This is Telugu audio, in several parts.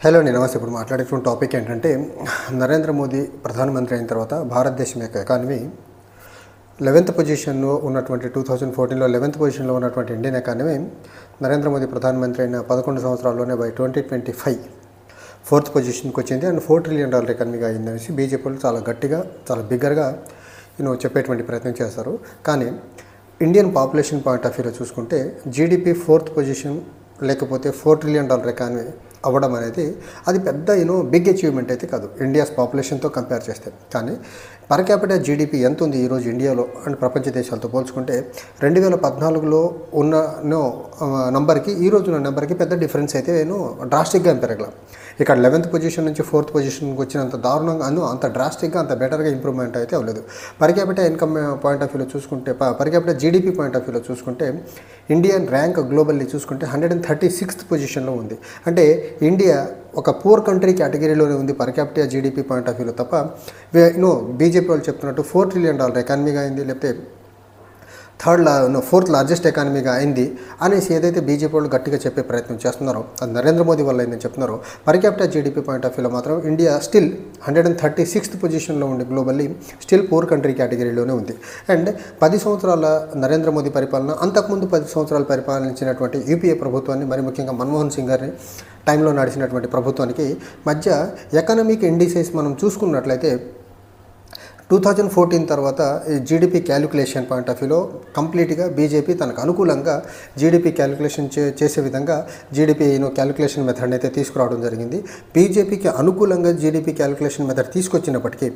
హలో అండి, నమస్తే. ఇప్పుడు మాట్లాడేటువంటి టాపిక్ ఏంటంటే, నరేంద్ర మోదీ ప్రధానమంత్రి అయిన తర్వాత భారతదేశం యొక్క ఎకానమీ 11th పొజిషన్లో ఉన్నటువంటి 2014లో 11th పొజిషన్లో ఉన్నటువంటి ఇండియన్ ఎకానమీ నరేంద్ర మోదీ ప్రధానమంత్రి అయిన 11 సంవత్సరాల్లోనే బై 2025 4th పొజిషన్కి వచ్చింది అండ్ $4 ట్రిలియన్ ఎకానమీగా అయిందనేసి బీజేపీ వాళ్ళు చాలా గట్టిగా, చాలా బిగ్గరగా చెప్పేటువంటి ప్రయత్నం చేస్తారు. కానీ ఇండియన్ పాపులేషన్ పాయింట్ ఆఫ్ వ్యూలో చూసుకుంటే జీడిపి 4th పొజిషన్ లేకపోతే $4 ట్రిలియన్ ఎకానమీ అవ్వడం అనేది అది పెద్ద బిగ్ అచీవ్మెంట్ అయితే కాదు ఇండియాస్ పాపులేషన్తో కంపేర్ చేస్తే. కానీ పర్ క్యాపిటల్ జీడిపి ఎంత ఉంది ఈరోజు ఇండియాలో అండ్ ప్రపంచ దేశాలతో పోల్చుకుంటే 2014లో ఉన్న నెంబర్కి ఈ రోజున్న నెంబర్కి పెద్ద డిఫరెన్స్ అయితే డ్రాస్టిక్గా పెరగల. ఇక్కడ 11th పొజిషన్ నుంచి 4th పొజిషన్కి వచ్చినంత దారుణంగా అంత డ్రాస్టిక్గా అంత బెటర్గా ఇంప్రూవ్మెంట్ అయితే అవ్వలేదు. Per capital income point of వ్యూలో చూసుకుంటే, per capital GDP point of వ్యూలో చూసుకుంటే ఇండియన్ ర్యాంక్ గ్లోబల్లీ చూసుకుంటే 136th పొజిషన్లో ఉంది. అంటే ఇండియా ఒక పూర్ కంట్రీ కేటగిరీలోనే ఉంది per capital GDP point of వ్యూలో తప్ప బీజేపీ వాళ్ళు చెప్తున్నట్టు $4 ట్రిలియన్ ఎకానమీగా అయింది, లేకపోతే 4th లార్జెస్ట్ ఎకానమీగా అయింది అనేసి ఏదైతే బీజేపీ వాళ్ళు గట్టిగా చెప్పే ప్రయత్నం చేస్తున్నారో అది నరేంద్ర మోదీ వల్ల అయిందని చెప్తున్నారో, per capital GDP point of వ్యూలో మాత్రం ఇండియా స్టిల్ 136th పొజిషన్లో ఉంది గ్లోబల్లీ, స్టిల్ పూర్ కంట్రీ కేటగిరీలోనే ఉంది. అండ్ 10 సంవత్సరాల నరేంద్ర మోదీ పరిపాలన, అంతకుముందు 10 సంవత్సరాలు పరిపాలించినటువంటి యూపీఏ ప్రభుత్వాన్ని, మరి ముఖ్యంగా మన్మోహన్ సింగ్ గారిని టైంలో నడిచినటువంటి ప్రభుత్వానికి మధ్య ఎకనామిక్ ఇండిసెస్ మనం చూసుకున్నట్లయితే 2014 తర్వాత జీడిపి క్యాలిక్యులేషన్ పాయింట్ ఆఫ్ వ్యూలో కంప్లీట్గా బీజేపీ తనకు అనుకూలంగా జీడిపి క్యాలిక్యులేషన్ చేసే విధంగా జీడిపి క్యాలిక్యులేషన్ మెథడ్ అయితే తీసుకురావడం జరిగింది. బీజేపీకి అనుకూలంగా జీడిపి క్యాలిక్యులేషన్ మెథడ్ తీసుకొచ్చినప్పటికీ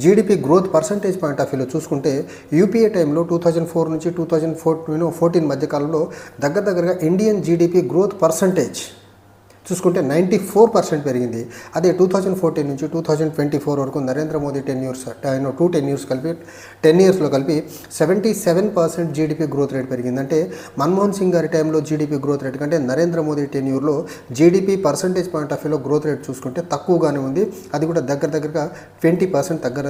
GDP growth percentage point of వ్యూలో చూసుకుంటే యూపీఏ టైంలో 2004 నుంచి 2014 మధ్యకాలంలో దగ్గరగా ఇండియన్ జీడిపి గ్రోత్ పర్సంటేజ్ చూసుకుంటే 94% పెరిగింది. అదే 2014 నుంచి 2024 వరకు నరేంద్ర మోదీ 10 ఇయర్స్ కలిపి 10 ఇయర్స్లో కలిపి 77% జీడిపి గ్రోత్ రేట్ పెరిగింది. అంటే మన్మోహన్ సింగ్ గారి టైంలో జీడిపి గ్రోత్ రేట్ కంటే నరేంద్ర మోదీ 10 ఇయర్లో జీడిపి పర్సంటేజ్ పాయింట్ ఆఫ్ వ్యూలో గ్రోత్ రేట్ చూసుకుంటే తక్కువగానే ఉంది. అది కూడా దగ్గరగా 20% దగ్గర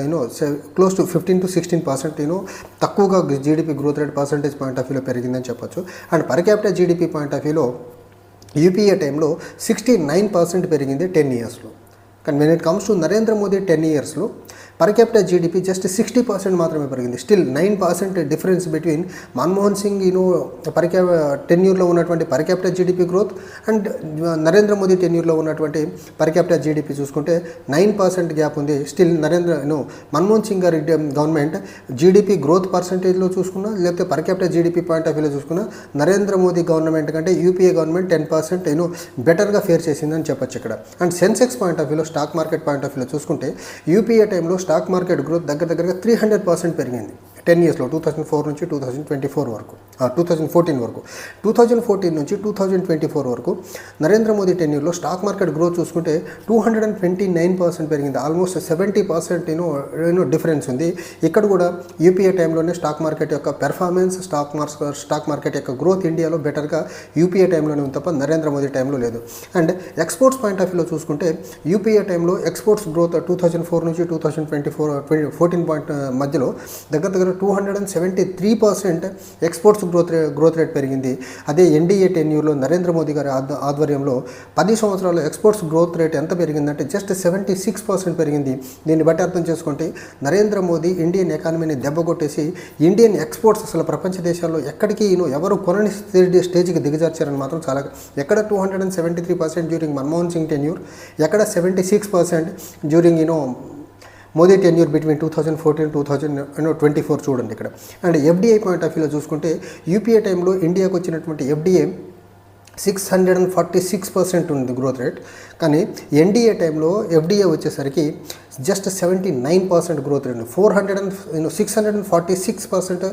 క్లోజ్ టు 15 to 16% తక్కువగా GDP growth rate percentage point of వ్యూలో పెరిగిందని చెప్పొచ్చు. And per capital GDP point of వ్యూలో యూపీఏ టైంలో 69% పెరిగింది 10 ఇయర్స్లో. కానీ when it comes to Narendra Modi 10 ఇయర్స్లో పర్ క్యాపిటల్ జీడిపి జస్ట్ 60% మాత్రమే పెరిగింది. Still 9% difference between Manmohan Singh 10 ఇయర్లో ఉన్నటువంటి per capital GDP growth and Narendra Modi 10 ఇయర్లో ఉన్నటువంటి పర్ క్యాపిటల్ జీడిపి చూసుకుంటే 9% గ్యాప్ ఉంది. స్టిల్ మన్మోహన్ సింగ్ గారి గవర్నమెంట్ జీడిపి గ్రోత్ పర్సంటేజ్లో చూసుకున్నా, లేకపోతే per capital GDP point of వ్యూలో చూసుకున్నా నరేంద్ర మోదీ గవర్నమెంట్ కంటే యూపీఏ గవర్నమెంట్ 10% బెటర్గా ఫేర్ చేసిందని చెప్పొచ్చు ఇక్కడ. అండ్ సెన్సెక్స్ పాయింట్ ఆఫ్ వ్యూలో, స్టాక్ మార్కెట్ పాయింట్ ఆఫ్ వ్యూలో చూసుకుంటే యూపీఏ టైంలో స్టాక్ మార్కెట్ గ్రోత్ దగ్గరగా 300% పెరిగింది 10 ఇయర్స్లో, 2004 నుంచి 2024 వరకు, 2014 వరకు. 2014 నుంచి 2024 వరకు నరేంద్ర మోదీ 10 ఇయర్లో స్టాక్ మార్కెట్ గ్రోత్ చూసుకుంటే 229% పెరిగింది. ఆల్మోస్ట్ 70% డిఫరెన్స్ ఉంది. ఇక్కడ కూడా యూపీఏ టైంలోనే స్టాక్ మార్కెట్ యొక్క పెర్ఫార్మెన్స్, స్టాక్ మార్కెట్ యొక్క గ్రోత్ ఇండియాలో బెటర్గా యూపీఏ టైంలోనే ఉంది తప్ప నరేంద్ర మోదీ టైంలో లేదు. అండ్ ఎక్స్పోర్ట్స్ పాయింట్ ఆఫ్ వ్యూలో చూసుకుంటే యూపీఏ టైంలో ఎక్స్పోర్ట్స్ గ్రోత్ 2004 నుంచి 2014 మధ్యలో దగ్గర 273% ఎక్స్పోర్ట్స్ గ్రోత్ రేట్ పెరిగింది. అదే ఎన్డీఏ 10 ఇయర్లో నరేంద్ర మోదీ గారి ఆధ్వర్యంలో 10 సంవత్సరాల ఎక్స్పోర్ట్స్ గ్రోత్ రేట్ ఎంత పెరిగిందంటే జస్ట్ 76% పెరిగింది. దీన్ని బట్టి అర్థం చేసుకుంటే నరేంద్ర మోదీ ఇండియన్ ఎకానమీని దెబ్బకొట్టేసి ఇండియన్ ఎక్స్పోర్ట్స్ అసలు ప్రపంచ దేశాల్లో ఎక్కడికి ఎవరు కొనని స్టేజ్కి దిగజార్చారని మాత్రం చాలా. ఎక్కడ 273% డ్యూరింగ్ మన్మోహన్ సింగ్ 10 ఇయర్, ఎక్కడ 76% డ్యూరింగ్ మోదీ 10 ఇయర్ బిట్వీన్ 2014 2024 చూడండి ఇక్కడ. అండ్ ఎఫ్డీఐ పాయింట్ ఆఫ్ వ్యూలో చూసుకుంటే యూపీఏ టైంలో ఇండియాకు వచ్చినటువంటి ఎఫ్డీఐ 646% ఉంది గ్రోత్ రేట్. కానీ ఎన్డీఏ టైంలో ఎఫ్డీఏ వచ్చేసరికి just 79% growth rate. 646%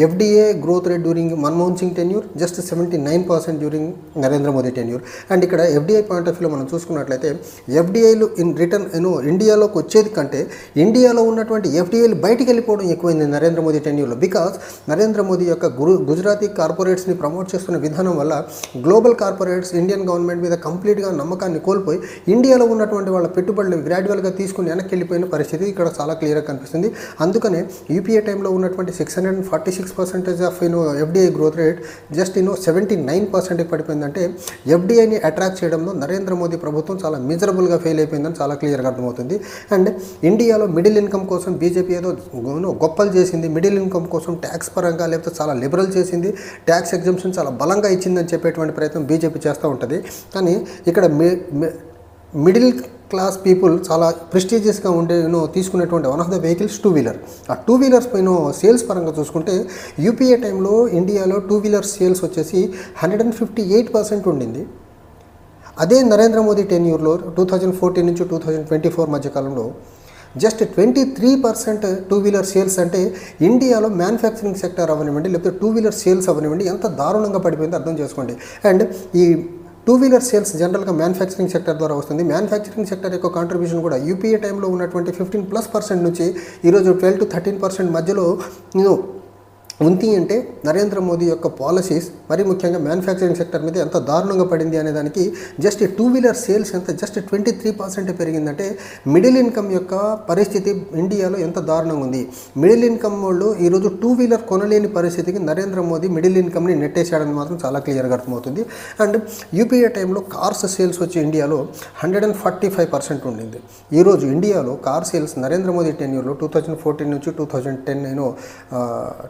FDA growth rate during Manmohan Singh 10 year, just 79% during Narendra Modi 10 year. And ఇక్కడ ఎఫ్డీఐ పాయింట్ ఆఫ్ వ్యూలో మనం చూసుకున్నట్లయితే ఎఫ్డీఐలు ఇన్ రిటర్న్ ఇండియాలోకి వచ్చేది కంటే ఇండియాలో ఉన్నటువంటి ఎఫ్డీఐలు బయటికి వెళ్ళిపోవడం ఎక్కువైంది నరేంద్ర మోదీ 10 ఇయర్లో. బికాస్ నరేంద్ర మోదీ యొక్క గుజరాతీ కార్పొరేట్స్ని ప్రమోట్ చేస్తున్న విధానం వల్ల గ్లోబల్ కార్పొరేట్స్ ఇండియన్ గవర్నమెంట్ మీద కంప్లీట్గా నమ్మకాన్ని కోల్పోయి ఇండియాలో ఉన్నటువంటి వాళ్ళ పెట్టుబడులు గ్రాడ్యువల్గా తీసుకుని వెనక్కి వెళ్ళిపోయిన పరిస్థితి ఇక్కడ చాలా క్లియర్గా కనిపిస్తుంది. అందుకనే యూపీఏ టైంలో ఉన్నటువంటి 646% of FDI growth rate just 79% పడిపోయిందంటే ఎఫ్డిఐని అట్రాక్ట్ చేయడంలో నరేంద్ర మోదీ ప్రభుత్వం చాలా మిజరబుల్గా ఫెయిల్ అయిపోయిందని చాలా క్లియర్గా అర్థమవుతుంది. అండ్ ఇండియాలో మిడిల్ ఇన్కమ్ కోసం బీజేపీ ఏదో గొప్పలు చేసింది, మిడిల్ ఇన్కమ్ కోసం ట్యాక్స్ పరంగా లేకపోతే చాలా లిబరల్ చేసింది, ట్యాక్స్ ఎగ్జంప్షన్ చాలా బలంగా ఇచ్చిందని చెప్పేటువంటి ప్రయత్నం బీజేపీ చేస్తూ ఉంటుంది. కానీ ఇక్కడ మిడిల్ క్లాస్ పీపుల్ చాలా ప్రెస్టీజియస్గా ఉండే తీసుకునేటువంటి one of the vehicles two wheeler. ఆ టూ వీలర్స్ పైన సేల్స్ పరంగా చూసుకుంటే యూపీఏ టైంలో ఇండియాలో టూ వీలర్ సేల్స్ వచ్చేసి 158% ఉండింది. అదే నరేంద్ర మోదీ టెన్యూర్లో 2014 నుంచి 2024 మధ్యకాలంలో జస్ట్ 23% టూ వీలర్ సేల్స్. అంటే ఇండియాలో మ్యానుఫ్యాక్చరింగ్ సెక్టర్ అవనివ్వండి లేకపోతే టూ వీలర్ సేల్స్ అవనివ్వండి ఎంత దారుణంగా పడిపోయిందో అర్థం చేసుకోండి. అండ్ ఈ టూ వీలర్ సేల్స్ జనరల్గా మ్యానుఫ్యాక్చరింగ్ సెక్టర్ ద్వారా వస్తుంది. మ్యానుఫ్యాక్చరింగ్ సెక్టర్ యొక్క కాంట్రిబ్యూషన్ కూడా యూపీఏ టైంలో ఉన్నటువంటి 15+% నుంచి ఈరోజు 12 to 13% మధ్యలో ఉంది. అంటే నరేంద్ర మోదీ యొక్క పాలసీస్ మరి ముఖ్యంగా మ్యానుఫ్యాక్చరింగ్ సెక్టర్ మీద ఎంత దారుణంగా పడింది అనే దానికి జస్ట్ టూ వీలర్ సేల్స్ ఎంత జస్ట్ 23% పెరిగిందంటే మిడిల్ ఇన్కమ్ యొక్క పరిస్థితి ఇండియాలో ఎంత దారుణంగా ఉంది. మిడిల్ ఇన్కమ్ వాళ్ళు ఈరోజు టూ వీలర్ కొనలేని పరిస్థితికి నరేంద్ర మోదీ మిడిల్ ఇన్కమ్ని నెట్టేసాడని మాత్రం చాలా క్లియర్గా అర్థమవుతుంది. అండ్ యూపీఏ టైంలో కార్స్ సేల్స్ వచ్చి ఇండియాలో 145% ఉండింది. ఈరోజు ఇండియాలో కార్ సేల్స్ నరేంద్ర మోదీ టెన్యూర్లో 2014 నుంచి 2010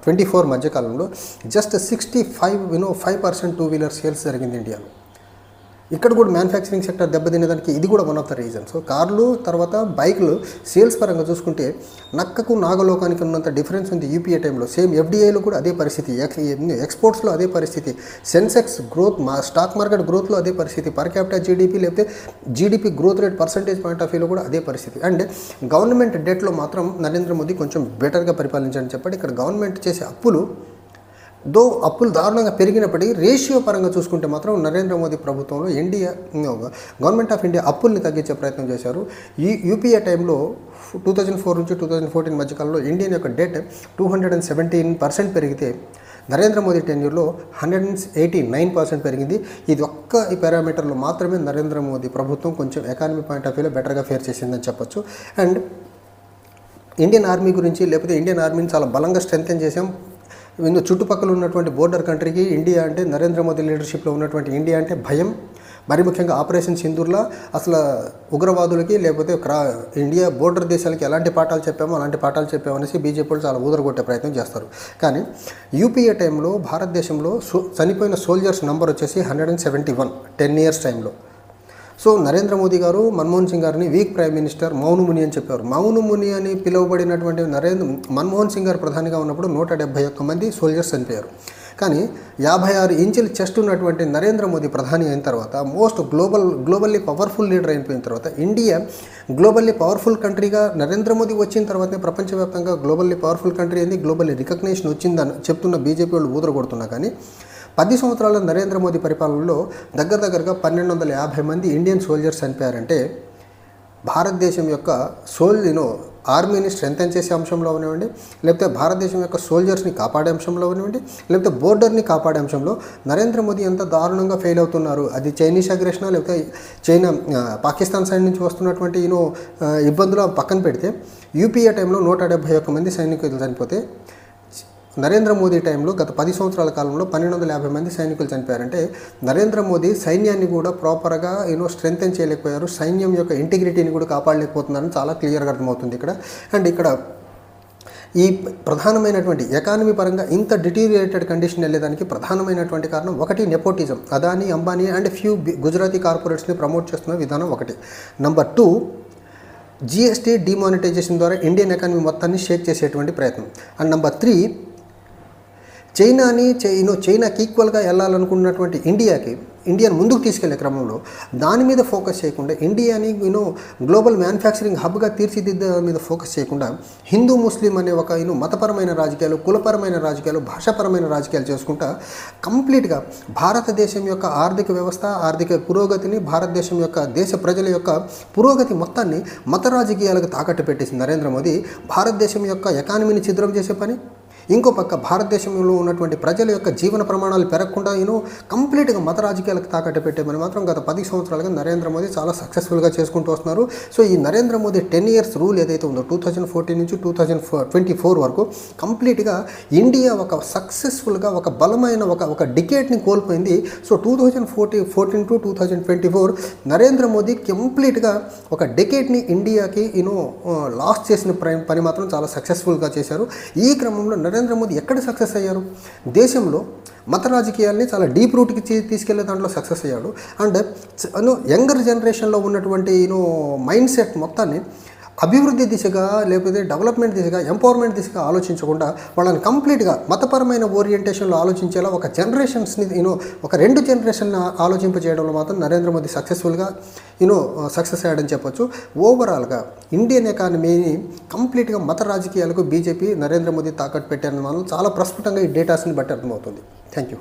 24 మధ్యకాలంలో జస్ట్ 65% టూ వీలర్ సేల్స్ జరిగింది ఇండియాలో. ఇక్కడ కూడా మ్యానుఫ్యాక్చరింగ్ సెక్టర్ దెబ్బతినేదానికి ఇది కూడా వన్ ఆఫ్ ద రీజన్స్. కార్లు తర్వాత బైకులు సేల్స్ పరంగా చూసుకుంటే నక్కకు నాగలోకానికి ఉన్నంత డిఫరెన్స్ ఉంది యూపీఏ టైంలో. సేమ్ ఎఫ్డిఐలో కూడా అదే పరిస్థితి, ఎక్స్పోర్ట్స్లో అదే పరిస్థితి, సెన్సెక్స్ గ్రోత్ స్టాక్ మార్కెట్ గ్రోత్లో అదే పరిస్థితి, పర్ క్యాపిటల్ జీడిపి లేకపోతే GDP growth rate percentage point of వ్యూలో కూడా అదే పరిస్థితి. అండ్ గవర్నమెంట్ డెట్లో మాత్రం నరేంద్ర మోదీ కొంచెం బెటర్గా పరిపాలించాలని చెప్పండి. ఇక్కడ గవర్నమెంట్ చేసే అప్పులు దారుణంగా పెరిగినప్పటికీ రేషియో పరంగా చూసుకుంటే మాత్రం నరేంద్ర మోదీ ప్రభుత్వంలో గవర్నమెంట్ ఆఫ్ ఇండియా అప్పుల్ని తగ్గించే ప్రయత్నం చేశారు. ఈ యూపీఏ టైంలో 2004 నుంచి 2014 మధ్యకాలంలో ఇండియన్ యొక్క డెట్ 217% పెరిగితే నరేంద్ర మోదీ టెన్యూర్లో 189% పెరిగింది. ఇది ఒక్క ఈ పారామీటర్లో మాత్రమే నరేంద్ర మోదీ ప్రభుత్వం కొంచెం ఎకానమీ పాయింట్ ఆఫ్ వ్యూలో బెటర్గా ఫేర్ చేసిందని చెప్పొచ్చు. అండ్ ఇండియన్ ఆర్మీ గురించి లేకపోతే ఇండియన్ ఆర్మీని చాలా బలంగా స్ట్రెంథెన్ చేసాం. చుట్టుపక్కల ఉన్నటువంటి బోర్డర్ కంట్రీకి ఇండియా అంటే నరేంద్ర మోదీ లీడర్షిప్లో ఉన్నటువంటి ఇండియా అంటే భయం. మరి ముఖ్యంగా ఆపరేషన్ సింధూర్లో అసలు ఉగ్రవాదులకి లేకపోతే ఇండియా బోర్డర్ దేశాలకి ఎలాంటి పాఠాలు చెప్పామో అలాంటి పాఠాలు చెప్పామనేసి బీజేపీ వాళ్ళు చాలా ఊదరగొట్టే ప్రయత్నం చేస్తారు. కానీ యూపీఏ టైంలో భారతదేశంలో చనిపోయిన సోల్జర్స్ నెంబర్ వచ్చేసి 171 10 years టైంలో. సో నరేంద్ర మోదీ గారు మన్మోహన్ సింగ్ గారిని వీక్ ప్రైమ్ మినిస్టర్ మౌనముని అని చెప్పారు. మౌనముని అని పిలువబడినటువంటి మన్మోహన్ సింగ్ గారు ప్రధానిగా ఉన్నప్పుడు 171 మంది సోల్జర్స్ చనిపోయారు. కానీ 56 ఇంచుల చెస్ట్ ఉన్నటువంటి నరేంద్ర మోదీ ప్రధాని అయిన తర్వాత మోస్ట్ గ్లోబల్లీ పవర్ఫుల్ లీడర్ అయిపోయిన తర్వాత ఇండియా గ్లోబల్లీ పవర్ఫుల్ కంట్రీగా నరేంద్ర మోదీ వచ్చిన తర్వాతనే ప్రపంచవ్యాప్తంగా గ్లోబల్లీ పవర్ఫుల్ కంట్రీ అయింది, గ్లోబల్లీ రికగ్నేషన్ వచ్చిందని చెప్తున్న బీజేపీ వాళ్ళు ఊదరగొడుతున్నా కానీ 10 సంవత్సరాల నరేంద్ర మోదీ పరిపాలనలో దగ్గరగా 1250 మంది ఇండియన్ సోల్జర్స్ చనిపోయారంటే భారతదేశం యొక్క ఆర్మీని స్ట్రెంథెన్ చేసే అంశంలో అవనివ్వండి లేకపోతే భారతదేశం యొక్క సోల్జర్స్ని కాపాడే అంశంలో అవనివ్వండి లేకపోతే బోర్డర్ని కాపాడే అంశంలో నరేంద్ర మోదీ ఎంత దారుణంగా ఫెయిల్ అవుతున్నారు. అది చైనీస్ అగ్రెషన్ లేకపోతే పాకిస్తాన్ సైడ్ నుంచి వస్తున్నటువంటి ఇబ్బందులు పక్కన పెడితే యూపీఏ టైంలో 171 మంది సైనికులు చనిపోతే నరేంద్ర మోదీ టైంలో గత 10 సంవత్సరాల కాలంలో 1250 మంది సైనికులు చనిపోయారంటే నరేంద్ర మోదీ సైన్యాన్ని కూడా ప్రాపర్గా స్ట్రెంథెన్ చేయలేకపోయారు, సైన్యం యొక్క ఇంటిగ్రిటీని కూడా కాపాడలేకపోతున్నారని చాలా క్లియర్గా అర్థమవుతుంది ఇక్కడ. అండ్ ఇక్కడ ఈ ప్రధానమైనటువంటి ఎకానమీ పరంగా ఇంత డిటీరియేటెడ్ కండిషన్ వెళ్ళేదానికి ప్రధానమైనటువంటి కారణం ఒకటి nepotism. Adani, Ambani and few Gujarati కార్పొరేట్స్ని ప్రమోట్ చేస్తున్న విధానం ఒకటి. నెంబర్ 2 జీఎస్టీ డిమానిటైజేషన్ ద్వారా ఇండియన్ ఎకానమీ మొత్తాన్ని షేక్ చేసేటువంటి ప్రయత్నం. అండ్ నెంబర్ 3 చైనాకి ఈక్వల్గా వెళ్ళాలనుకున్నటువంటి ఇండియాని ముందుకు తీసుకెళ్లే క్రమంలో దాని మీద ఫోకస్ చేయకుండా ఇండియాని గ్లోబల్ మ్యానుఫ్యాక్చరింగ్ హబ్గా తీర్చిదిద్దే మీద ఫోకస్ చేయకుండా హిందూ ముస్లిం అనే ఒక మతపరమైన రాజకీయాలు, కులపరమైన రాజకీయాలు, భాషాపరమైన రాజకీయాలు చేసుకుంటా కంప్లీట్గా భారతదేశం యొక్క ఆర్థిక వ్యవస్థ, ఆర్థిక పురోగతిని, భారతదేశం యొక్క దేశ ప్రజల యొక్క పురోగతి మొత్తాన్ని మత రాజకీయాలకు తాకట్టు పెట్టేసింది నరేంద్ర మోదీ. భారతదేశం యొక్క ఎకానమీని ఛిద్రం చేసే పని, ఇంకో పక్క భారతదేశంలో ఉన్నటువంటి ప్రజల యొక్క జీవన ప్రమాణాలు పెరగకుండా కంప్లీట్గా మత రాజకీయాలకు తాకట్టు పెట్టేమని మాత్రం గత 10 సంవత్సరాలుగా నరేంద్ర మోదీ చాలా సక్సెస్ఫుల్గా చేసుకుంటూ వస్తున్నారు. సో ఈ నరేంద్ర మోదీ 10 years రూల్ ఏదైతే ఉందో 2014 నుంచి 2024 వరకు కంప్లీట్గా ఇండియా ఒక సక్సెస్ఫుల్గా ఒక బలమైన ఒక డికేట్ని కోల్పోయింది. సో 2014 టు 2024 నరేంద్ర మోదీ కంప్లీట్గా ఒక డికేట్ని ఇండియాకి లాస్ట్ చేసిన పని మాత్రం చాలా సక్సెస్ఫుల్గా చేశారు. ఈ క్రమంలో నరేంద్ర మోదీ ఎక్కడ సక్సెస్ అయ్యారు? దేశంలో మత రాజకీయాల్ని చాలా డీప్ రూట్కి తీసుకెళ్లే దాంట్లో సక్సెస్ అయ్యాడు. అండ్ యంగర్ జనరేషన్లో ఉన్నటువంటి మైండ్ సెట్ మొత్తాన్ని అభివృద్ధి దిశగా లేకపోతే డెవలప్మెంట్ దిశగా ఎంపవర్మెంట్ దిశగా ఆలోచించకుండా వాళ్ళని కంప్లీట్గా మతపరమైన ఓరియంటేషన్లో ఆలోచించేలా ఒక జనరేషన్స్ని ఒక 2 జనరేషన్ని ఆలోచింపజేయడంలో మాత్రం నరేంద్ర మోదీ సక్సెస్ఫుల్గా సక్సెస్ అయ్యాడని చెప్పొచ్చు. ఓవరాల్గా ఇండియన్ ఎకానమీని కంప్లీట్గా మత రాజకీయాలకు బీజేపీ నరేంద్ర మోదీ తాకట్టు పెట్టారని మనం చాలా ప్రస్ఫుటంగా ఈ డేటాస్ని బట్టి అర్థమవుతుంది. Thank you.